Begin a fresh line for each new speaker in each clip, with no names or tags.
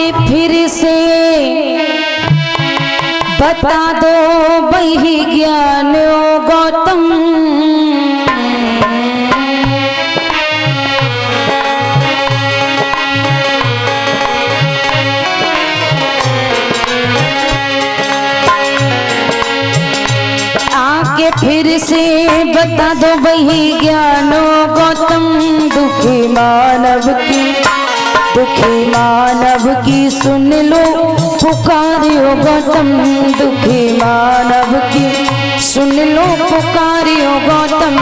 आके फिर से बता दो वही ज्ञान ओ गौतम। आके फिर से बता दो वही ज्ञान ओ गौतम। दुखी मानव की सुन लो पुकारियो गौतम। दुखी मानव की सुन लो पुकारियो गौतम।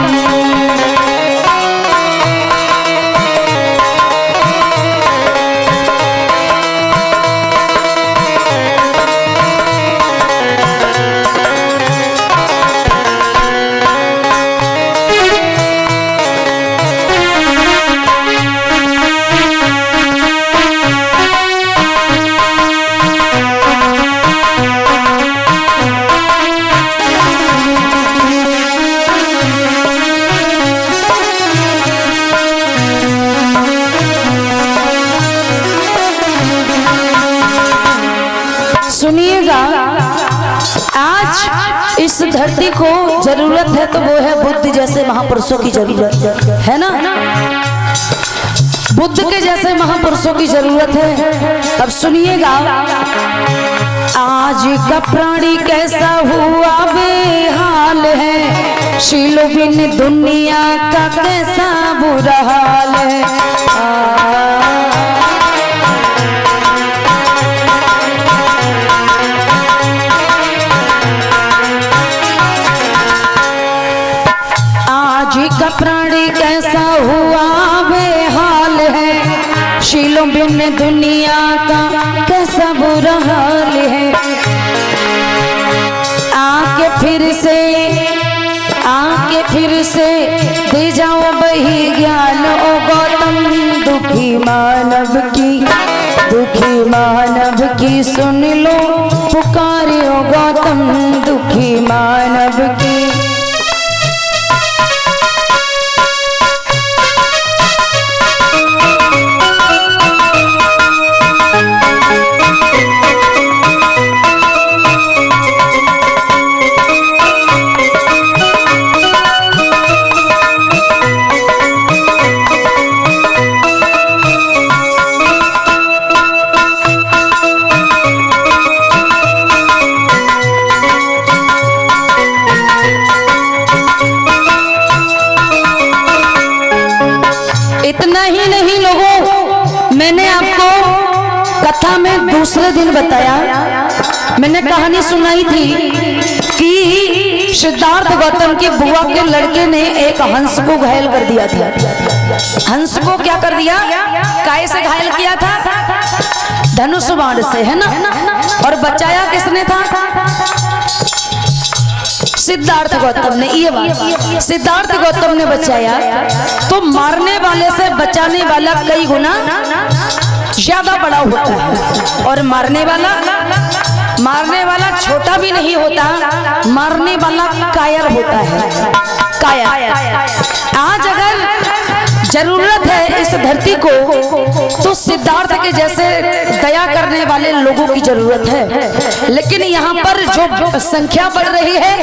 सुनिएगा, आज इस धरती को जरूरत है तो वो है बुद्ध जैसे महापुरुषों की जरूरत है ना। बुद्ध के जैसे महापुरुषों की जरूरत है। अब सुनिएगा, आज का प्राणी कैसा हुआ बेहाल है। शीलो बिन दुनिया का कैसा बुरा हाल है। का प्राणी कैसा हुआ बेहाल है। शीलों बिन दुनिया का कैसा बुरा हाल है। आके फिर से दे जाओ वही ज्ञान ओ गौतम। दुखी मानव की सुन लो पुकारियो गौतम। दुखी मानव की इतना ही नहीं लोगों, मैंने आपको कथा में दूसरे दिन बताया, मैंने कहानी सुनाई थी कि सिद्धार्थ गौतम की बुआ के लड़के ने एक हंस को घायल कर दिया था। हंस को क्या कर दिया? काय से घायल किया था? धनुष बाण से, है ना। और बचाया किसने था? सिद्धार्थ गौतम ने। ये बात सिद्धार्थ गौतम ने बचाया। तो मारने वाले से बचाने वाला कई गुना ज्यादा बड़ा होता है। और मारने वाला छोटा भी नहीं होता, मारने वाला कायर होता है। कायर। आज अगर जरूरत है इस धरती को तो सिद्धार्थ के जैसे दया करने वाले लोगों की जरूरत है। लेकिन यहाँ पर जो संख्या बढ़ रही है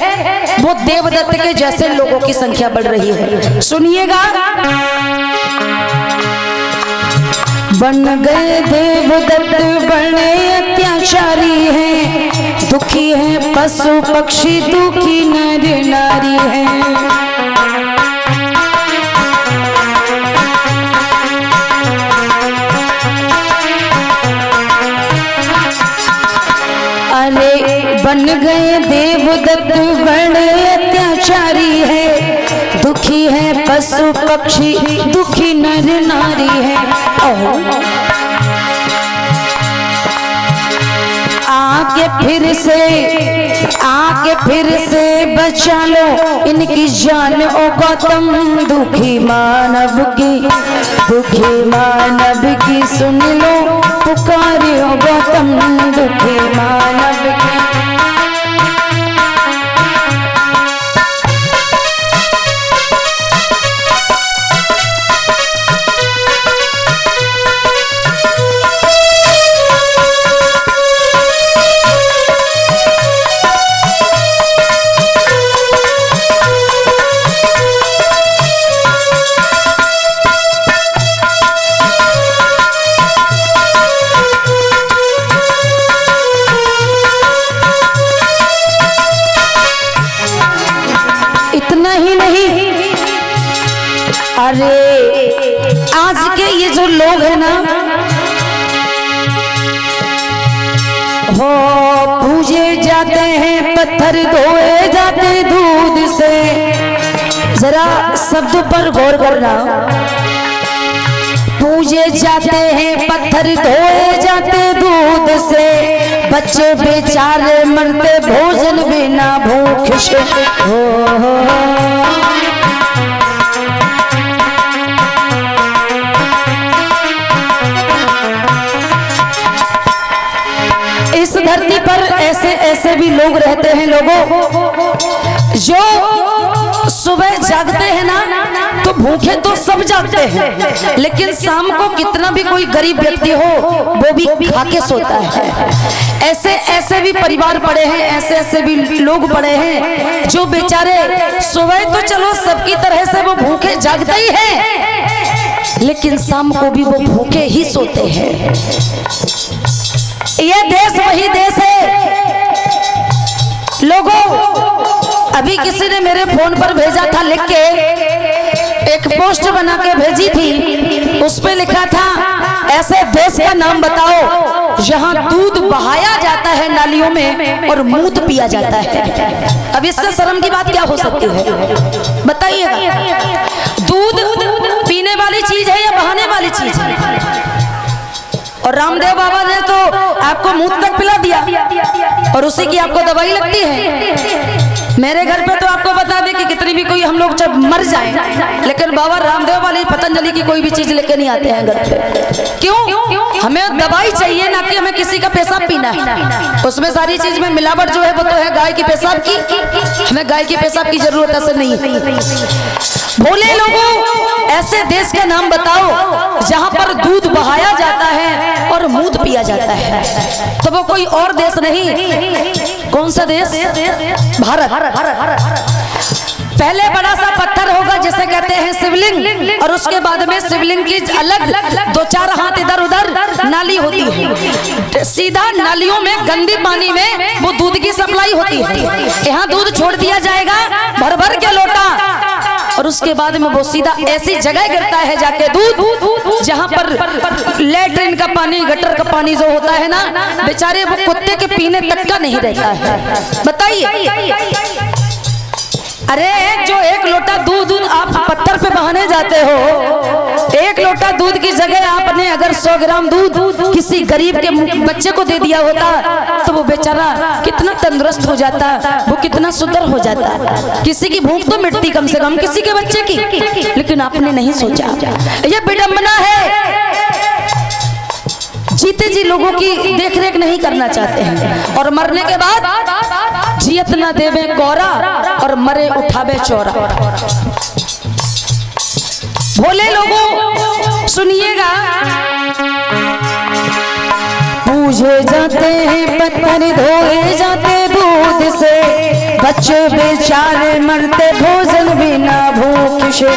वो देवदत्त के जैसे लोगों की संख्या बढ़ रही है। सुनिएगा, बन गए देवदत्त बड़े अत्याचारी हैं। दुखी है पशु पक्षी, दुखी नर नारी है। बन गए देवदत्त बड़े अत्याचारी है। दुखी है पशु पक्षी, दुखी नर नारी है। और आके फिर से बचा लो इनकी जान ओ गौतम। दुखी मानव की सुन लो पुकारियो गौतम। दुखी मानव की जाते हैं पत्थर धोए जाते दूध से। जरा शब्द पर गौर करना। पूजे जाते हैं पत्थर धोए जाते दूध से, बच्चे बेचारे मरते भोजन बिना भूख से। इस धरती पर ऐसे ऐसे भी लोग रहते हैं लोगों, जो सुबह जागते हैं ना तो भूखे तो सब जागते हैं, लेकिन शाम को कितना भी कोई गरीब व्यक्ति हो वो भी खा के सोता है। ऐसे ऐसे भी परिवार पड़े हैं, ऐसे ऐसे भी लोग पड़े हैं जो बेचारे सुबह तो चलो सबकी तरह से वो भूखे जागते ही हैं, लेकिन शाम को भी वो भूखे ही सोते हैं। ये देश वही देश है लोगों। अभी किसी ने मेरे फोन पर भेजा था लिख के, एक पोस्ट बना के भेजी थी, उस पे लिखा था ऐसे देश का नाम बताओ जहां दूध बहाया जाता है नालियों में और मूत पिया जाता है। अब इससे शर्म की बात क्या हो सकती है बताइएगा। दूध पीने वाली चीज है या बहाने वाली चीज है? और रामदेव बाबा ने तो आपको मूत तक पिला दिया और उसी की आपको दवाई लगती है। मेरे घर पे तो आपको बता दें कि कितनी भी कोई हम लोग जब मर जाएं, लेकिन बाबा रामदेव वाली पतंजलि की कोई भी चीज लेके नहीं आते हैं घर पे। क्यों? हमें दवाई चाहिए, ना कि हमें किसी का पेशाब पीना है। उसमें सारी चीज में मिलावट जो है वो तो है गाय की पेशाब की, हमें गाय की पेशाब की जरूरत ऐसे नहीं है। भोले लोगों, ऐसे देश का नाम बताओ जहां पर दूध बहाया जाता है और मूत पिया जाता है। तो वो कोई और देश नहीं। कौन सा देश? भारत। पहले बड़ा सा पत्थर होगा जिसे कहते हैं शिवलिंग, और उसके बाद में शिवलिंग की अलग 2-4 हाथ इधर उधर नाली होती है। सीधा नालियों में गंदे पानी में वो दूध की सप्लाई होती है। यहाँ दूध छोड़ दिया जाएगा भर भर के लोटा, और उसके बाद में वो सीधा ऐसी जगह गिरता है जाके दूध जहां पर लैट्रिन का पानी, गटर का पानी जो होता है ना, बेचारे वो कुत्ते के पीने तक का नहीं रहता है। बताइए, अरे जो 1 लोटा दूध आप पत्थर पे बहाने जाते हो, 1 लोटा दूध की जगह आपने अगर 100 ग्राम दूध किसी गरीब के बच्चे को दे दिया होता तो वो बेचारा कितना तंदुरुस्त हो जाता, वो कितना सुंदर हो जाता। किसी की भूख तो मिटती कम से कम किसी के बच्चे की, लेकिन आपने नहीं सोचा। ये विडंबना है। जीते जी लोगों की देख रेख नहीं करना चाहते हैं, और मरने के बाद जियत न देवे कोरा और मरे उठावे चोरा। भोले लोगों सुनिएगा, पूजे जाते हैं पत्थर धोए जाते दूध से, बच्चे बेचारे मरते भोजन बिना भूख से।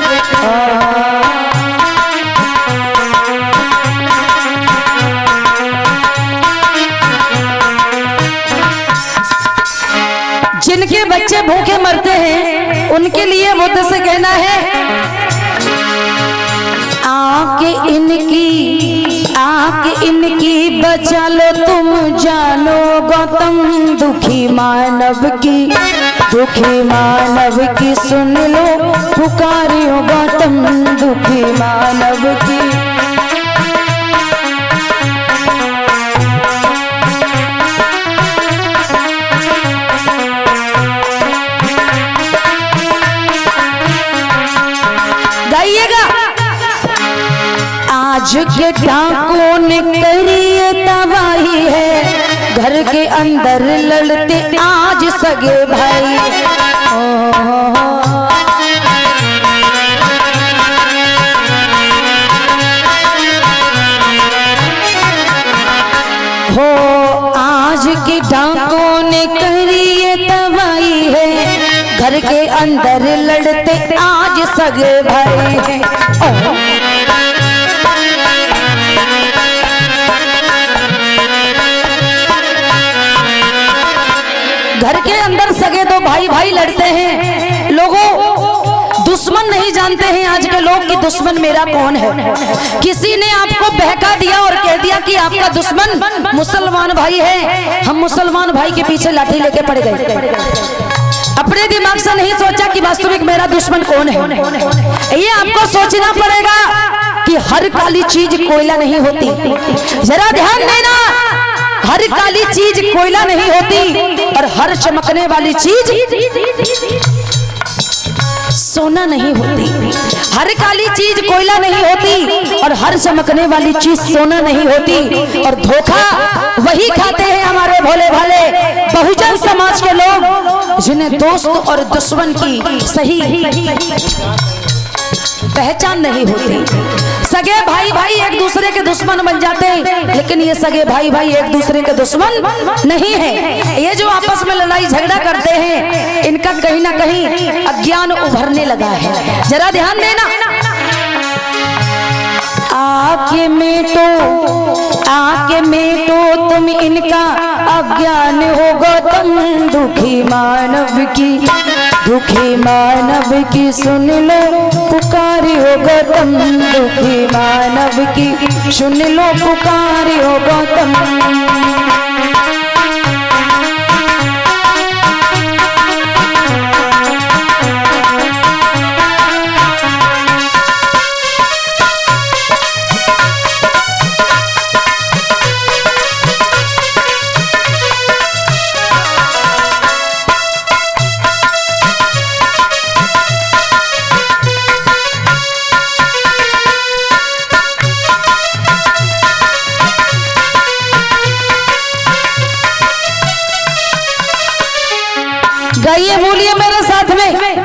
जिनके बच्चे भूखे मरते हैं उनके लिए मुद्दे से कहना है, आके इनकी बचा लो तुम जानो गौतम, दुखी मानव की सुन लो पुकारियो गौतम, दुखी मानव की। आज के डाकुओं ने करी तबाही है, घर के अंदर लड़ते आज सगे भाई। हो आज के डाकुओं ने करी तबाही है, घर के अंदर लड़ते आज सगे भाई हैं। घर के अंदर सगे दो भाई भाई लड़ते हैं। लोगों दुश्मन नहीं जानते हैं आज के लोग कि दुश्मन मेरा कौन है। किसी ने आपको बहका दिया और कह दिया कि आपका दुश्मन मुसलमान भाई है, हम मुसलमान भाई के पीछे लाठी लेके पड़ गए। अपने दिमाग से नहीं सोचा कि वास्तविक मेरा दुश्मन कौन है। ये आपको सोचना पड़ेगा कि हर काली चीज कोयला नहीं होती। जरा ध्यान देना, हर काली चीज कोयला नहीं होती और हर चमकने वाली चीज सोना नहीं होती। हर काली चीज कोयला नहीं होती और हर चमकने वाली चीज सोना नहीं होती। और धोखा वही खाते हैं हमारे भोले भाले बहुजन समाज के लोग, जिन्हें दोस्त और दुश्मन की सही पहचान नहीं होती। सगे भाई भाई एक दूसरे के दुश्मन बन जाते हैं, लेकिन ये सगे भाई भाई एक दूसरे के दुश्मन नहीं है। ये जो आपस में लड़ाई झगड़ा करते हैं, इनका कहीं ना कहीं अज्ञान उभरने लगा है। जरा ध्यान देना, आके में तो तुम इनका अज्ञान होगा, तुम दुखी मानव की सुन लो पुकारी होगा तुम, दुखी मानव की सुन लो पुकारी होगा तुम। गाइए बोलिए मेरे साथ में,